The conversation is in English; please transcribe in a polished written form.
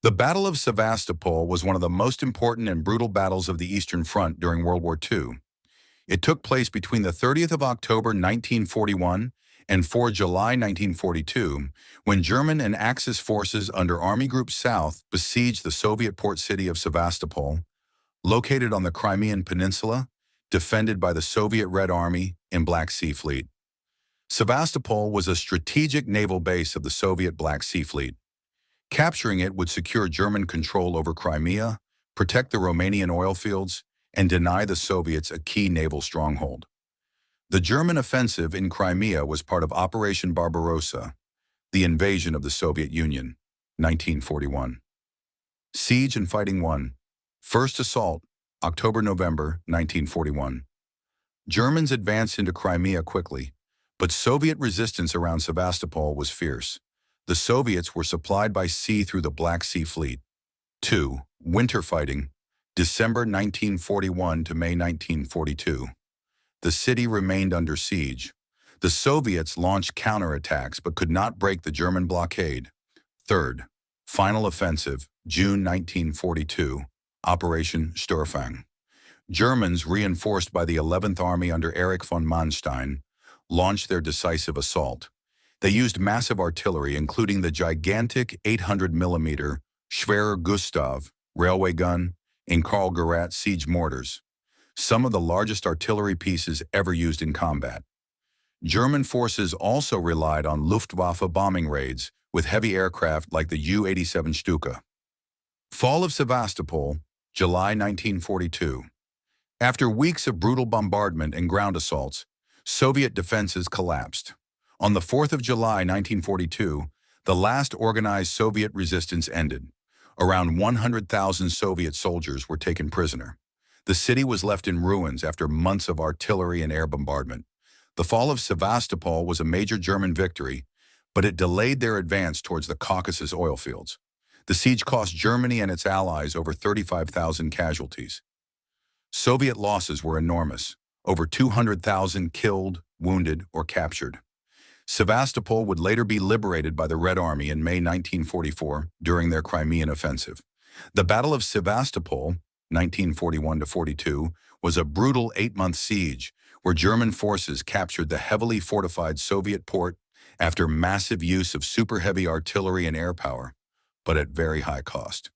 The Battle of Sevastopol was one of the most important and brutal battles of the Eastern Front during World War II. It took place between the 30th of October 1941 and 4 July 1942, when German and Axis forces under Army Group South besieged the Soviet port city of Sevastopol, located on the Crimean Peninsula, defended by the Soviet Red Army and Black Sea Fleet. Sevastopol was a strategic naval base of the Soviet Black Sea Fleet. Capturing it would secure German control over Crimea, protect the Romanian oil fields, and deny the Soviets a key naval stronghold. The German offensive in Crimea was part of Operation Barbarossa, the invasion of the Soviet Union, 1941. Siege and Fighting 1. First assault, October-November 1941. Germans advanced into Crimea quickly, but Soviet resistance around Sevastopol was fierce. The Soviets were supplied by sea through the Black Sea Fleet. 2. Winter fighting, December 1941 to May 1942. The city remained under siege. The Soviets launched counterattacks but could not break the German blockade. 3rd. Final offensive, June 1942, Operation Sturmfang. Germans, reinforced by the 11th Army under Erich von Manstein, launched their decisive assault. They used massive artillery, including the gigantic 800mm Schwerer Gustav railway gun and Karl Gerät siege mortars, some of the largest artillery pieces ever used in combat. German forces also relied on Luftwaffe bombing raids with heavy aircraft like the Ju-87 Stuka. Fall of Sevastopol, July 1942. After weeks of brutal bombardment and ground assaults, Soviet defenses collapsed. On the 4th of July 1942, the last organized Soviet resistance ended. Around 100,000 Soviet soldiers were taken prisoner. The city was left in ruins after months of artillery and air bombardment. The fall of Sevastopol was a major German victory, but it delayed their advance towards the Caucasus oil fields. The siege cost Germany and its allies over 35,000 casualties. Soviet losses were enormous, over 200,000 killed, wounded, or captured. Sevastopol would later be liberated by the Red Army in May 1944 during their Crimean offensive. The Battle of Sevastopol, 1941-42, was a brutal 8-month siege where German forces captured the heavily fortified Soviet port after massive use of super-heavy artillery and air power, but at very high cost.